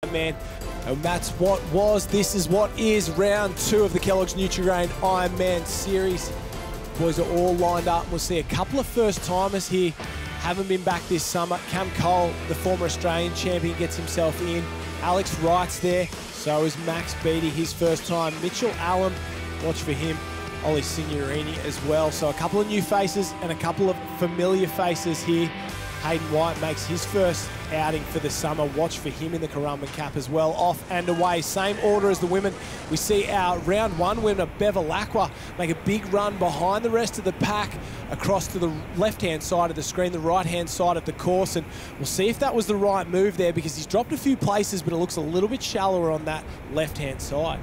Man, and that's what was. This is what is round 2 of the Kellogg's NUTRI-GRAIN Ironman series. Boys are all lined up. We'll see a couple of first-timers here. Haven't been back this summer. Cam Cole, the former Australian champion, gets himself in. Alex Wright's there. So is Max Beattie, his first time. Mitchell Allen, watch for him. Ollie Signorini as well. So a couple of new faces and a couple of familiar faces here. Hayden White makes his first outing for the summer. Watch for him in the Currumbin Cup as well. Off and away. Same order as the women. We see our round 1 winner, BEVILAQUA, make a big run behind the rest of the pack across to the left-hand side of the screen, the right-hand side of the course. And we'll see if that was the right move there, because he's dropped a few places, but it looks a little bit shallower on that left-hand side.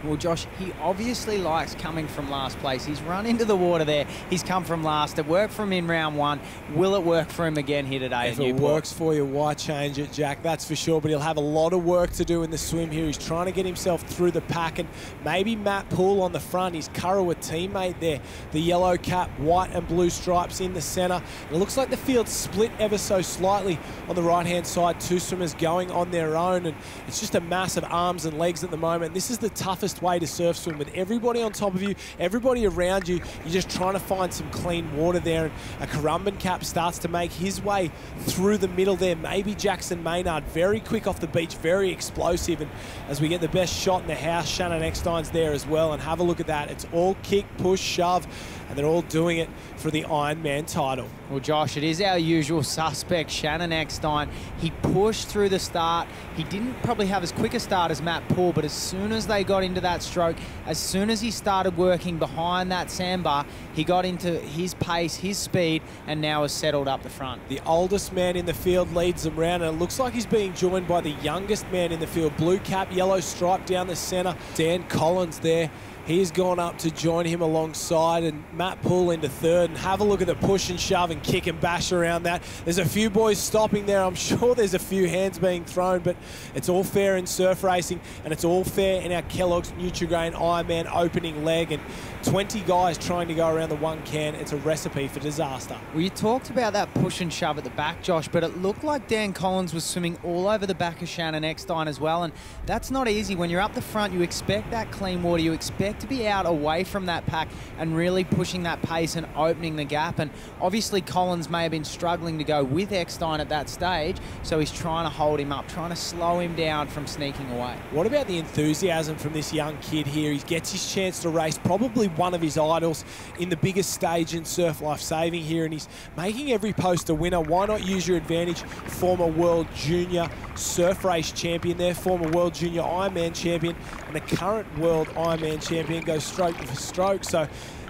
Well, Josh, he obviously likes coming from last place. He's run into the water there. He's come from last. It worked for him in round 1. Will it work for him again here today If at it Newport? works for you, why change it, Jack? That's for sure, but he'll have a lot of work to do in the swim here. He's trying to get himself through the pack, and maybe Matt Poole on the front, his Currawa teammate there. The yellow cap, white and blue stripes in the centre. It looks like the field split ever so slightly on the right-hand side. 2 swimmers going on their own, and it's just a mass of arms and legs at the moment. This is the toughest way to surf swim, with everybody on top of you, everybody around you. You're just trying to find some clean water there, and a Currumbin cap starts to make his way through the middle there. Maybe Jackson Maynard, very quick off the beach, very explosive, and as we get the best shot in the house, Shannon ECKSTEIN's there as well, and have a look at that. It's all kick, push, shove, and they're all doing it for the Ironman title. Well, Josh, it is our usual suspect, Shannon ECKSTEIN. He pushed through the start. He didn't probably have as quick a start as Matt Poole, but as soon as they got into that stroke, as soon as he started working behind that sandbar, he got into his pace, his speed, and now has settled up the front. The oldest man in the field leads them round, and it looks like he's being joined by the youngest man in the field. Blue cap, yellow stripe down the centre. Dan Collins there. He's gone up to join him alongside, and Matt Poole into third. And have a look at the push and shove and kick and bash around that. There's a few boys stopping there. I'm sure there's a few hands being thrown, but it's all fair in surf racing, and it's all fair in our Kellogg's NUTRI-GRAIN Ironman opening leg. And 20 guys trying to go around the one can. It's a recipe for disaster. Well, you talked about that push and shove at the back, Josh, but it looked like Dan Collins was swimming all over the back of Shannon ECKSTEIN as well, and that's not easy. When you're up the front, you expect that clean water. You expect to be out away from that pack and really pushing that pace and opening the gap. And obviously Collins may have been struggling to go with ECKSTEIN at that stage, so he's trying to hold him up, trying to slow him down from sneaking away. What about the enthusiasm from this young kid here? He gets his chance to race probably one of his idols in the biggest stage in surf life saving here, and he's making every post a winner. Why not use your advantage? Former world junior surf race champion there, former world junior Ironman champion, and the current world Ironman champion goes stroke for stroke. So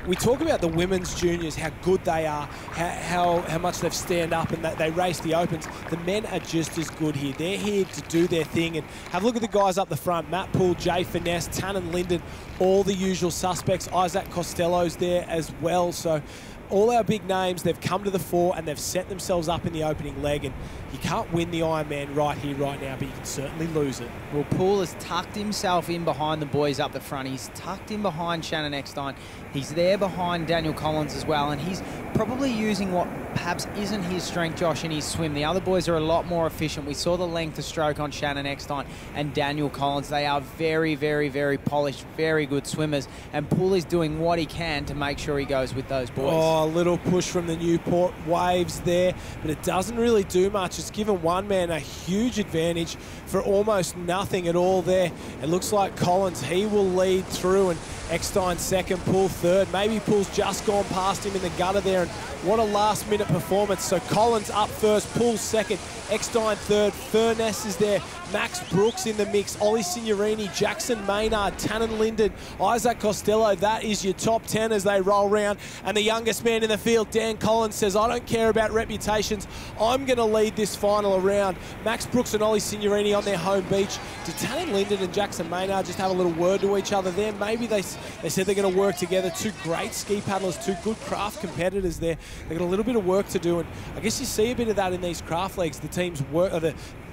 we talk about the women's juniors, how good they are, how much they've stand up and that they race the opens. The men are just as good here. They're here to do their thing. And have a look at the guys up the front. Matt Poole, Jay Finesse, Tannen Linden, all the usual suspects. Isaac Costello's there as well. So all our big names, they've come to the fore and they've set themselves up in the opening leg. And you can't win the Ironman right here, right now, but you can certainly lose it. Well, Poole has tucked himself in behind the boys up the front. He's tucked in behind Shannon ECKSTEIN. He's there behind Daniel Collins as well, and he's probably using what perhaps isn't his strength, Josh, in his swim. The other boys are a lot more efficient. We saw the length of stroke on Shannon ECKSTEIN and Daniel Collins. They are very, very, very polished, very good swimmers, and Poole is doing what he can to make sure he goes with those boys. Oh, a little push from the Newport waves there, but it doesn't really do much. It's given one man a huge advantage for almost nothing at all there. It looks like Collins, he will lead through, and ECKSTEIN second, Poole third. Maybe Poole's just gone past him in the gutter there, and what a last-minute performance. So Collins up first, Poole second, ECKSTEIN third, Furness is there, Max Brooks in the mix, Ollie Signorini, Jackson Maynard, Tannen Linden, Isaac Costello. That is your top 10 as they roll round. And the youngest man in the field, Dan Collins, says, I don't care about reputations. I'm going to lead this final around. Max Brooks and Ollie Signorini on their home beach. Did Tannen Linden and Jackson Maynard just have a little word to each other there? Maybe they said they're going to work together. 2 great ski paddlers, 2 good craft competitors there. They've got a little bit of work to do, and I guess you see a bit of that in these craft legs. The teams work,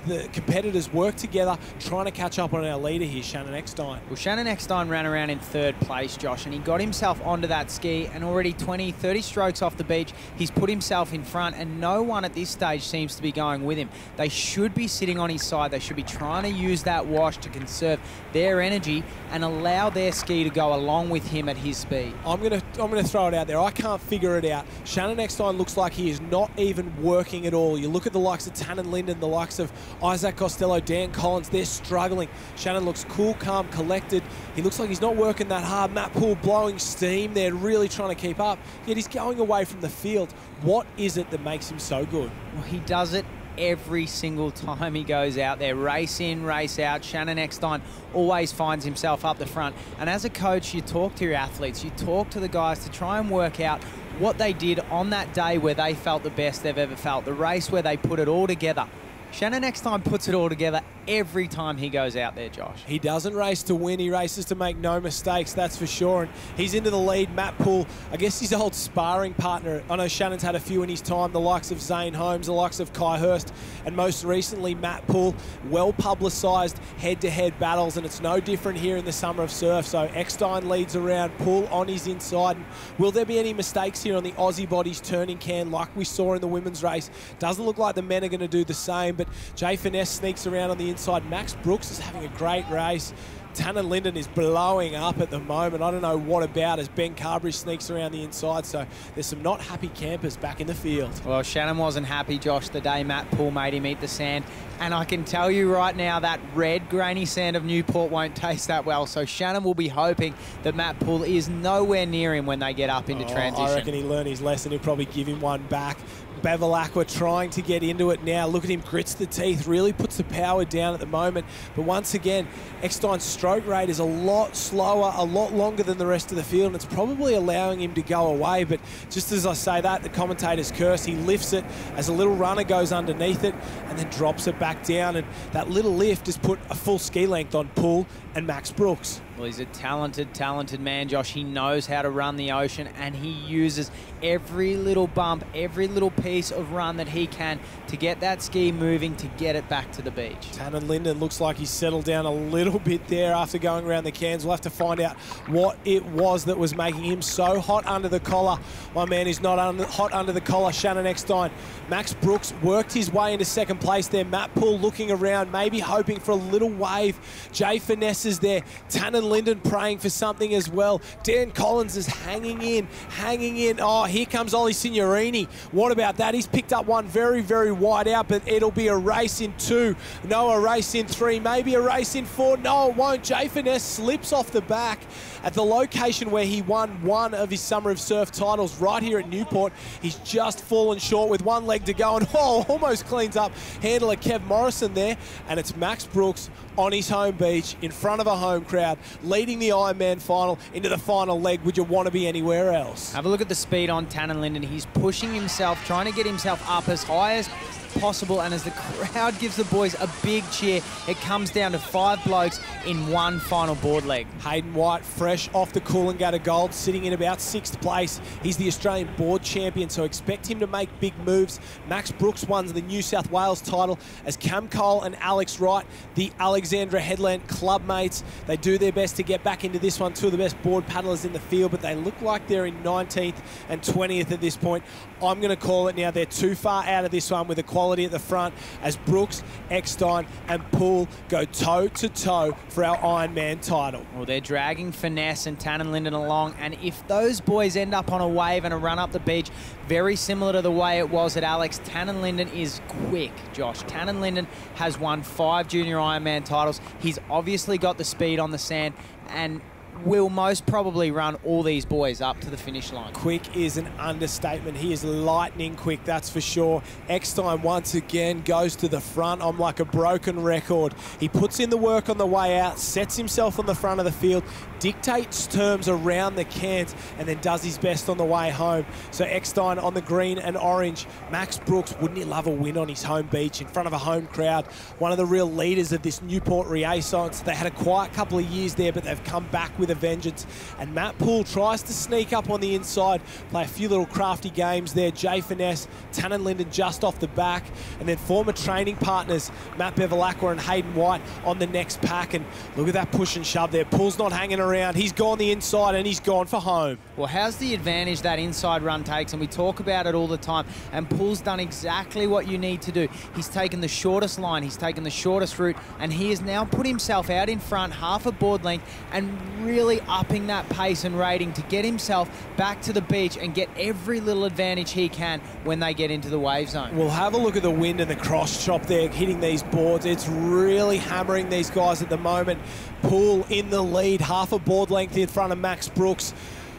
the competitors work together, trying to catch up on our leader here, Shannon ECKSTEIN. Well, Shannon ECKSTEIN ran around in 3rd place, Josh, and he got himself onto that ski, and already 20, 30 strokes off the beach, he's put himself in front, and no one at this stage seems to be going with him. They should be sitting on his side. They should be trying to use that wash to conserve their energy and allow their ski to go along with him at his speed. I'm gonna throw it out there. I can't figure it out. Shannon ECKSTEIN looks like he is not even working at all. You look at the likes of Tannen Linden, the likes of Isaac Costello, Dan Collins, they're struggling. Shannon looks cool, calm, collected. He looks like he's not working that hard. Matt Poole blowing steam. They're really trying to keep up, yet he's going away from the field. What is it that makes him so good? Well, he does it every single time he goes out there. Race in, race out. Shannon ECKSTEIN always finds himself up the front. And as a coach, you talk to your athletes, you talk to the guys to try and work out what they did on that day where they felt the best they've ever felt, the race where they put it all together. Shannon ECKSTEIN puts it all together every time he goes out there, Josh. He doesn't race to win. He races to make no mistakes, that's for sure. And he's into the lead. Matt Poole, I guess his old sparring partner. I know Shannon's had a few in his time, the likes of Zane Holmes, the likes of Kai Hurst, and most recently Matt Poole. Well-publicised head-to-head battles, and it's no different here in the Summer of Surf. So ECKSTEIN leads around, Poole on his inside. And will there be any mistakes here on the Aussie bodies turning can like we saw in the women's race? Doesn't look like the men are going to do the same, but Jay Finesse sneaks around on the inside. Max Brooks is having a great race. Tannen Linden is blowing up at the moment. I don't know what about as Ben Carberry sneaks around the inside. So there's some not happy campers back in the field. Well, Shannon wasn't happy, Josh, the day Matt Poole made him eat the sand. And I can tell you right now that red, grainy sand of Newport won't taste that well. So Shannon will be hoping that Matt Poole is nowhere near him when they get up into transition. I reckon he learned his lesson. He'll probably give him one back. BEVILAQUA trying to get into it now. Look at him, grits the teeth, really puts the power down at the moment. But once again, ECKSTEIN's stroke rate is a lot slower, a lot longer than the rest of the field, and it's probably allowing him to go away. But just as I say that, the commentator's curse, he lifts it as a little runner goes underneath it and then drops it back down. And that little lift has put a full ski length on Poole and Max Brooks. Well, he's a talented, talented man, Josh. He knows how to run the ocean, and he uses every little bump, every little piece of run that he can to get that ski moving, to get it back to the beach. Tannen Linden looks like he's settled down a little bit there after going around the cans. We'll have to find out what it was that was making him so hot under the collar. My man is not hot under the collar, Shannon ECKSTEIN. Max Brooks worked his way into 2nd place there. Matt Poole looking around, maybe hoping for a little wave. Jay Finesse is there. Tannen Linden praying for something as well. Dan Collins is hanging in, hanging in. Oh, here comes Ollie Signorini. What about that? He's picked up one very, very wide out, but it'll be a race in 2. No, a race in 3, maybe a race in 4. No, it won't. Jay Finesse slips off the back at the location where he won one of his Summer of Surf titles right here at Newport. He's just fallen short with one leg to go, and almost cleans up handler Kev Morrison there. And it's Max Brooks on his home beach in front of a home crowd, leading the Ironman final into the final leg. Would you want to be anywhere else? Have a look at the speed on Tannen Linden. He's pushing himself, trying to get himself up as high as possible, and as the crowd gives the boys a big cheer, it comes down to 5 blokes in one final board leg. Hayden White, fresh off the Coolangatta Gold, sitting in about 6th place. He's the Australian board champion, so expect him to make big moves. Max Brooks won the New South Wales title as Cam Cole and Alex Wright, the Alexandra Headland club mates. They do their best to get back into this one. 2 of the best board paddlers in the field, but they look like they're in 19th and 20th at this point. I'm going to call it now. They're too far out of this one with the quality at the front as Brooks, ECKSTEIN and Poole go toe-to-toe for our Ironman title. Well, they're dragging Finesse and Tannen Linden along, and if those boys end up on a wave and a run up the beach, very similar to the way it was at Alex, Tannen Linden is quick, Josh. Tannen Linden has won 5 junior Ironman titles. He's obviously got the speed on the sand and will most probably run all these boys up to the finish line. Quick is an understatement. He is lightning quick, that's for sure. ECKSTEIN once again goes to the front. I'm like a broken record. He puts in the work on the way out, sets himself on the front of the field, dictates terms around the cans, and then does his best on the way home. So ECKSTEIN on the green and orange. Max Brooks, wouldn't he love a win on his home beach in front of a home crowd? One of the real leaders of this Newport Renaissance. They had a quiet couple of years there, but they've come back with with a vengeance. And Matt Poole tries to sneak up on the inside, play a few little crafty games there. Jay Finesse, Tannen Linden just off the back, and then former training partners Matt BEVILAQUA and Hayden White on the next pack. And look at that push and shove there. Poole's not hanging around. He's gone the inside and he's gone for home. Well, how's the advantage that inside run takes? And we talk about it all the time. And Poole's done exactly what you need to do. He's taken the shortest line, he's taken the shortest route, and he has now put himself out in front, half a board length, and really upping that pace and rating to get himself back to the beach and get every little advantage he can when they get into the wave zone. We'll have a look at the wind and the cross chop there hitting these boards. It's really hammering these guys at the moment. Poole in the lead, half a board length in front of Max Brooks.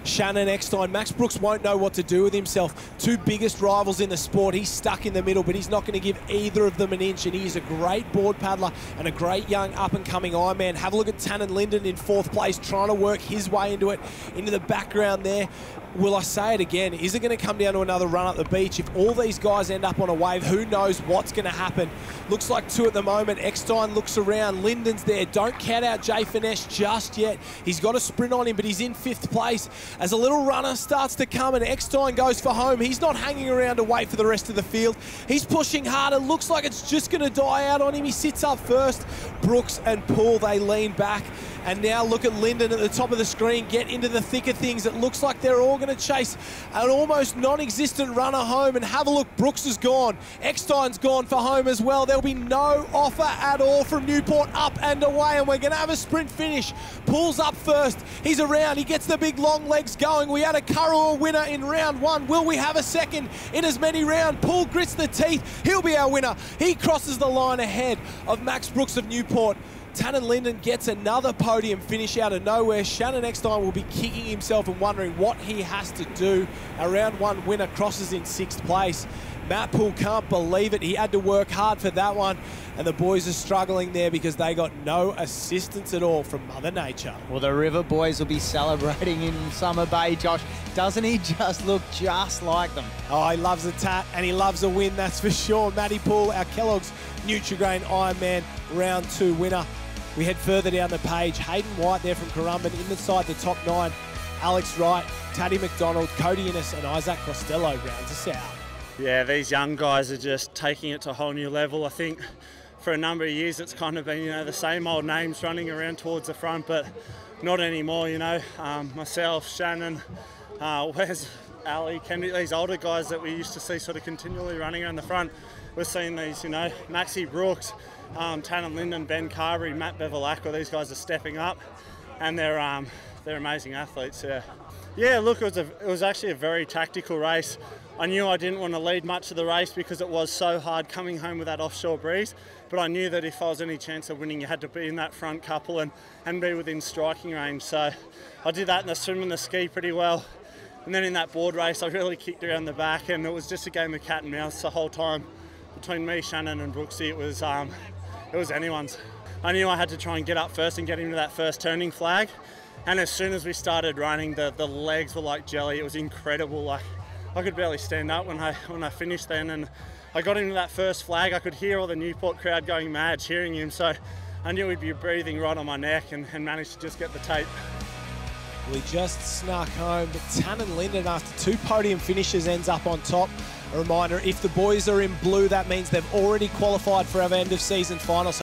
Shannon ECKSTEIN. Max Brooks won't know what to do with himself. Two biggest rivals in the sport. He's stuck in the middle, but he's not going to give either of them an inch, and he is a great board paddler and a great young up-and-coming Ironman. Have a look at Tannen Linden in fourth place, trying to work his way into it, into the background there. Will I say it again? Is it going to come down to another run up the beach? If all these guys end up on a wave, who knows what's going to happen? Looks like two at the moment. ECKSTEIN looks around. Linden's there. Don't count out Jay Finesse just yet. He's got a sprint on him, but he's in fifth place. As a little runner starts to come and ECKSTEIN goes for home, he's not hanging around to wait for the rest of the field. He's pushing harder. Looks like it's just going to die out on him. He sits up first. Brooks and Poole, they lean back. And now look at Linden at the top of the screen, get into the thick of things. It looks like they're all going to chase an almost non-existent runner home. And have a look, Brooks is gone. ECKSTEIN's gone for home as well. There'll be no offer at all from Newport, up and away. And we're going to have a sprint finish. Poole's up first. He's around. He gets the big long legs going. We had a Kurrawa winner in round one. Will we have a second in as many rounds? Poole grits the teeth. He'll be our winner. He crosses the line ahead of Max Brooks of Newport. Tannen Linden gets another podium finish out of nowhere. Shannon ECKSTEIN will be kicking himself and wondering what he has to do. Our round one winner crosses in sixth place. Matt Poole can't believe it. He had to work hard for that one. And the boys are struggling there because they got no assistance at all from Mother Nature. Well, the River boys will be celebrating in Summer Bay, Josh. Doesn't he just look just like them? Oh, he loves a tat and he loves a win, that's for sure. Matty Poole, our Kellogg's NUTRI-GRAIN Ironman round two winner. We head further down the page. Hayden White there from Currumbin inside the top 9. Alex Wright, Taddy McDonald, Cody Innes and Isaac Costello rounds us out. Yeah, these young guys are just taking it to a whole new level. I think for a number of years it's kind of been, you know, the same old names running around towards the front, but not anymore, you know. Myself, Shannon, Wes, Ali, Kendrick, these older guys that we used to see sort of continually running around the front. We're seeing these, you know, Maxie Brooks, Tannen Linden, Ben Carberry, Matt BEVILAQUA. These guys are stepping up, and they're amazing athletes. Yeah. Look, it was actually a very tactical race. I knew I didn't want to lead much of the race because it was so hard coming home with that offshore breeze. But I knew that if I was any chance of winning, you had to be in that front couple and be within striking range. So I did that in the swim and the ski pretty well. And then in that board race, I really kicked around the back, and it was just a game of cat and mouse the whole time. Between me, Shannon and Brooksy, it was anyone's. I knew I had to try and get up first and get into that first turning flag. And as soon as we started running, the legs were like jelly. It was incredible. Like, I could barely stand up when I finished then. And I got into that first flag. I could hear all the Newport crowd going mad, cheering him. So I knew he'd be breathing right on my neck, and managed to just get the tape. We just snuck home, but Tannen Linden, after two podium finishes, ends up on top. A reminder, if the boys are in blue, that means they've already qualified for our end of season final. So